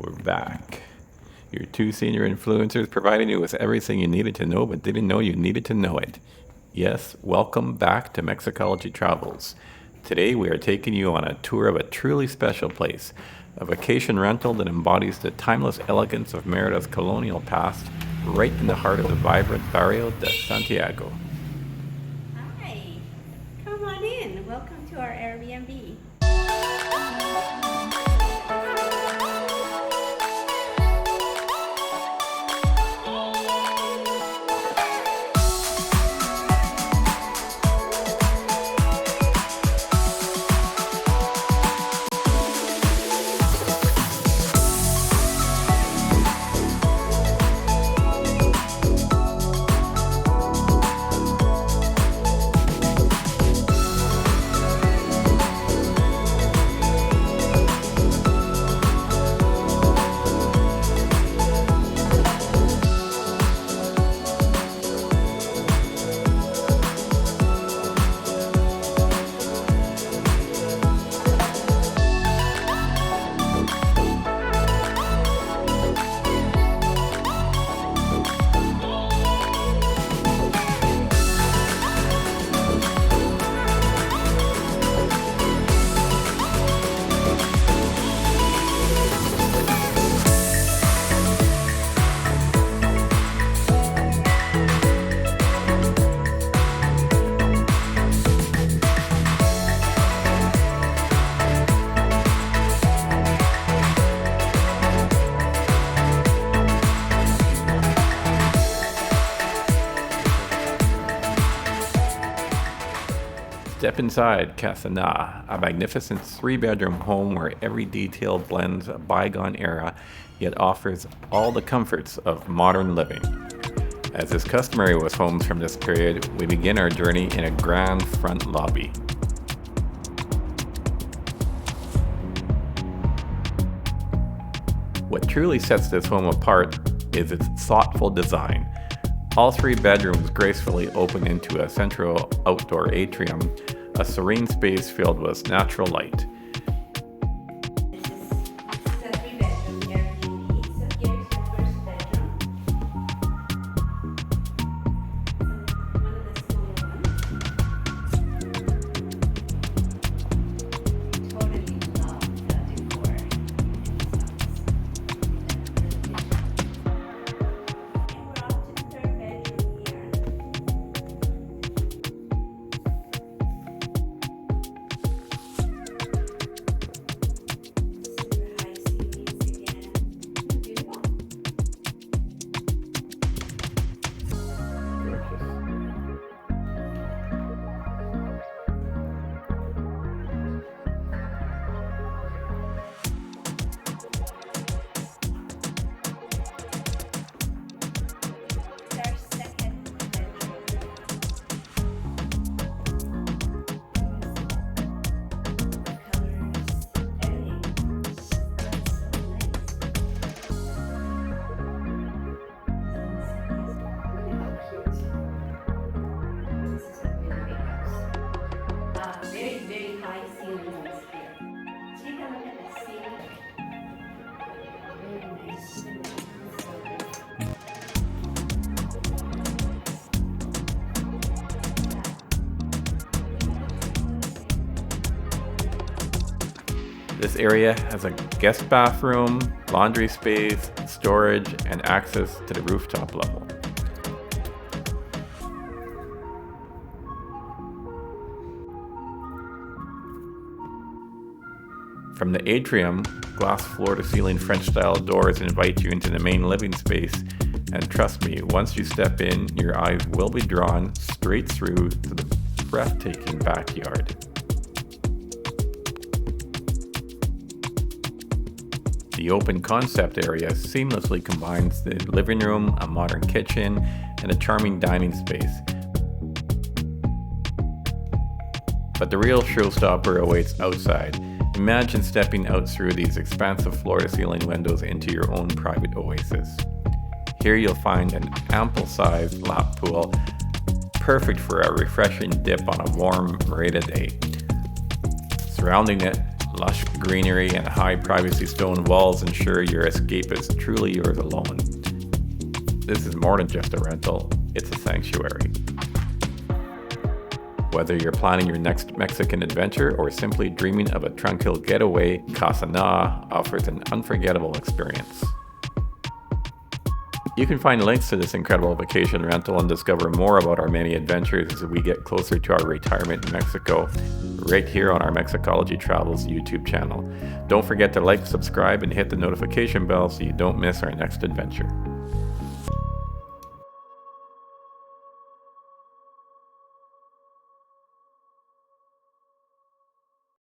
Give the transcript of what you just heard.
We're back. Your two senior influencers providing you with everything you needed to know but didn't know you needed to know it. Yes, welcome back to MexicologyTravels. Today we are taking you on a tour of a truly special place, a vacation rental that embodies the timeless elegance of Merida's colonial past, right in the heart of the vibrant Barrio de Santiago. Hi, come on in. Welcome to our Airbnb. Step inside Casa NA, a magnificent three-bedroom home where every detail blends a bygone era, yet offers all the comforts of modern living. As is customary with homes from this period, we begin our journey in a grand front lobby. What truly sets this home apart is its thoughtful design. All three bedrooms gracefully open into a central outdoor atrium, a serene space filled with natural light. This is a three-bedroom Airbnb. So here's the first bedroom. One of the smaller ones. Totally love the decor. And we're off to the third bedroom here. Super high ceilings again. Beautiful. It's our second bedroom. Colors, everything. Very, very high ceilings here. Take a look at the ceiling. Very nice. This area has a guest bathroom, laundry space, storage, and access to the rooftop level. From the atrium, glass floor-to-ceiling French-style doors invite you into the main living space, and trust me, once you step in, your eyes will be drawn straight through to the breathtaking backyard. The open concept area seamlessly combines the living room, a modern kitchen, and a charming dining space. But the real showstopper awaits outside. Imagine stepping out through these expansive floor-to-ceiling windows into your own private oasis. Here you'll find an ample-sized lap pool, perfect for a refreshing dip on a warm Merida day. Surrounding it Lush greenery and high privacy stone walls ensure your escape is truly yours alone. This is more than just a rental, it's a sanctuary. Whether you're planning your next Mexican adventure or simply dreaming of a tranquil getaway, Casa NA offers an unforgettable experience. You can find links to this incredible vacation rental and discover more about our many adventures as we get closer to our retirement in Mexico, right here on our Mexicology Travels YouTube channel. Don't forget to like, subscribe, and hit the notification bell so you don't miss our next adventure.